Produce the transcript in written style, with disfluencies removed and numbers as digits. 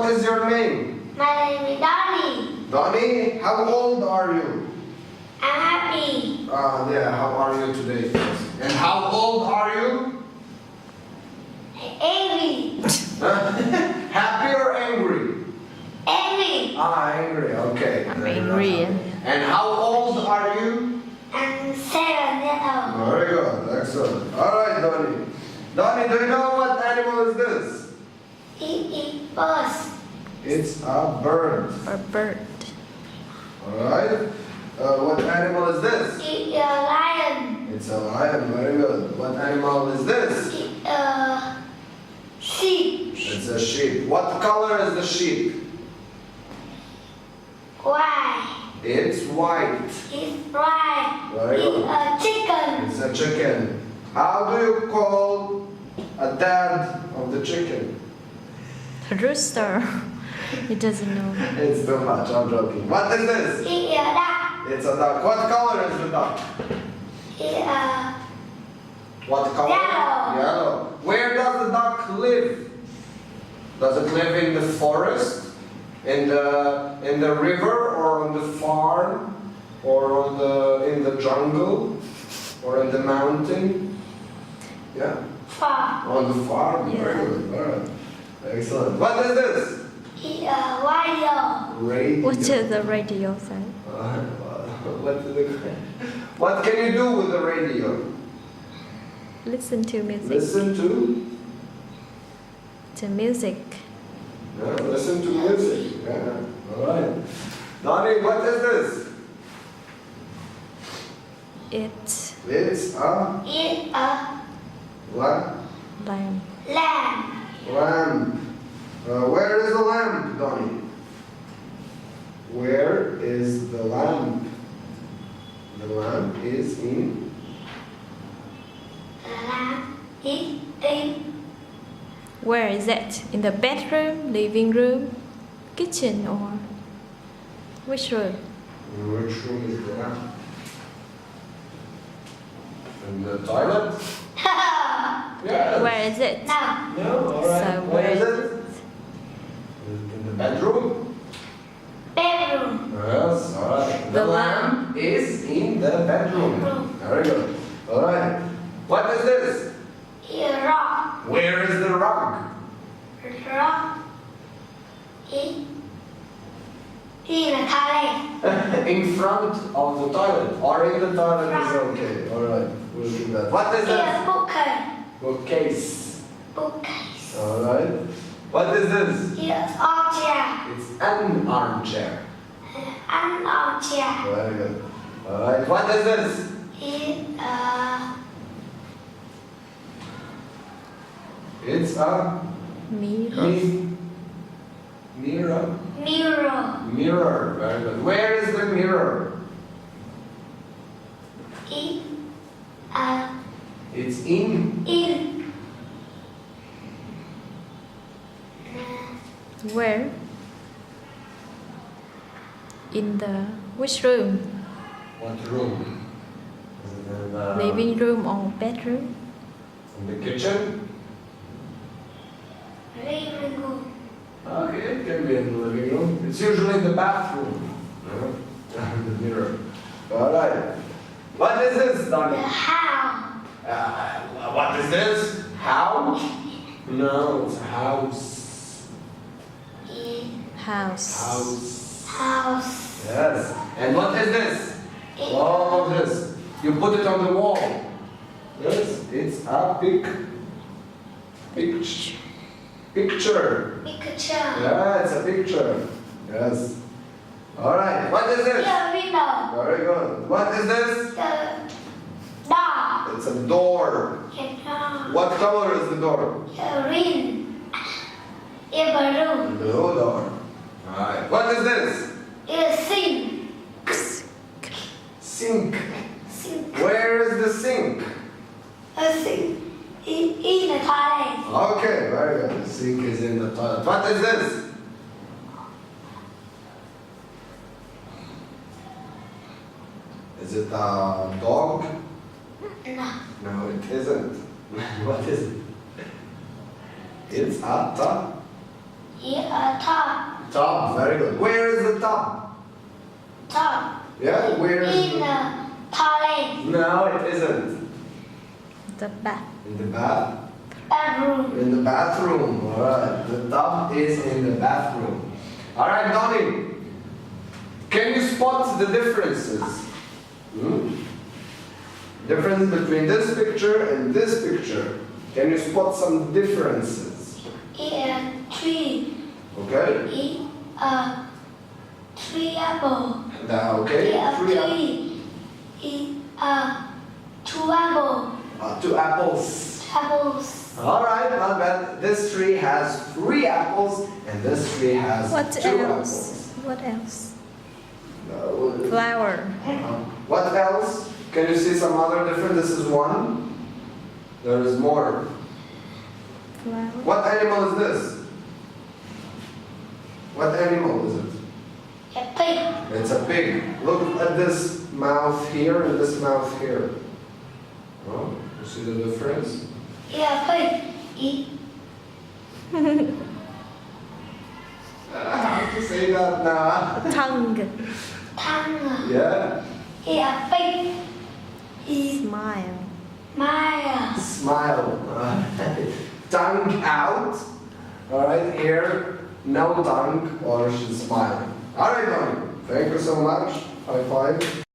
what is your name? My name is Donnie. Donnie, how old are you? I'm happy. Yeah, how are you today? And how old are you? Angry. Happy or angry? Angry. Angry, okay. I'm angry. And how old are you? I'm 7 years old. Very good, excellent. Alright, Donnie. Donnie, do you know what animal is this? It is birds. It's a bird. Or bird. Alright. What animal is this? It is a lion. It's a lion, very good. What animal is this? It is a sheep. It's a sheep. What color is the sheep? White. It's white. It's white. Very It's good. a chicken. It's a chicken. How do you call a dad of the chicken? Rooster. He doesn't know. It's too much, I'm joking. What is this? It is a duck. It's a duck. What color is the duck? It is a What color? Yellow. Yellow. Where does the duck live? Does it live in the forest? In the river, or on the farm, or in the jungle, or in the mountain? Yeah, farm. on the farm. Yeah. Very good. All right, excellent. What is this? It is a radio. Radio. What is the radio say? What can you do with the radio? Listen to music. Listen To music. Yeah, listen to music. Yeah. All right. Donnie, what is this? It's It's a It is a what? lamb. lamb. Lamb. Where is the lamb, Donnie? Where is the lamb? The lamb is in. The lamb is in Where is it? In the bedroom, living room, kitchen, or which room? Which room is the lamb? In the toilet? Yeah. Where is it? no. No, all right. So Where is where- it? In the bedroom? Bedroom. Yes, all right. The lamb is in the bedroom. Bedroom. Very good. All right. What is this? It is a rock. Where is the rug? Rock. It in the toilet. In front of the toilet, or in the toilet is okay. All right, we'll do that. What is It is that? a bookcase. Bookcase. Bookcase. All right. What is this? It is armchair. It's an armchair. An armchair. Very good. All right. What is this? It It's a Mirror. mirror. mirror. Mirror. Very good. Where is the mirror? It It's in. Where? In the which room? What room? Is it in the Living room or bedroom? In the kitchen? living room. Okay, it can be in the living room. It's usually in the bathroom. The mirror. All right. What is this, The Donnie? house. What is this? How? No, it's a house. It House. house. Yes. And what is this? It All of this. You put it on the wall. Yes, it's a picture. picture. Yeah, it's a picture. Yes. All right. What is this? The window. Very good. What is this? The door. It's a door. The What color is the door? ring. In the room. Blue door. All right. What is this? It sink. Sink. Sink. Where is the sink? A sink. In the toilet. Okay, very good. The sink is in the toilet. What is this? Is it a dog? No. No, it isn't. What is it? It's a is a top. Tub, very good. Where is the tub? Top. Yeah, where is In the toilet. No, it isn't. The bath. In the bath? Bathroom. In the bathroom. Alright, the tub is in the bathroom. Alright, Donnie. Can you spot the differences? Difference between this picture and this picture. Can you spot some differences? Is a tree. Okay? Is a tree apple. Okay. Is a Three apples. tree. Is a two apple. 2 apples. Apples. Alright, not bad. This tree has 3 apples and this tree has What 2 else? apples. What else? No. Flower. What else? Can you see some other difference? This is 1. There is more. Flower. What animal is this? What animal is it? A pig. It's a pig. Look at this mouth here and this mouth here. Oh, you see the difference? Is a pig. Is How to say that now? Tongue. tongue. Yeah? Is a pig. Is Smile. smile. Smile. Tongue out. Alright, here, no tongue, or she's smiling. Alright, Donnie. Thank you so much. High five.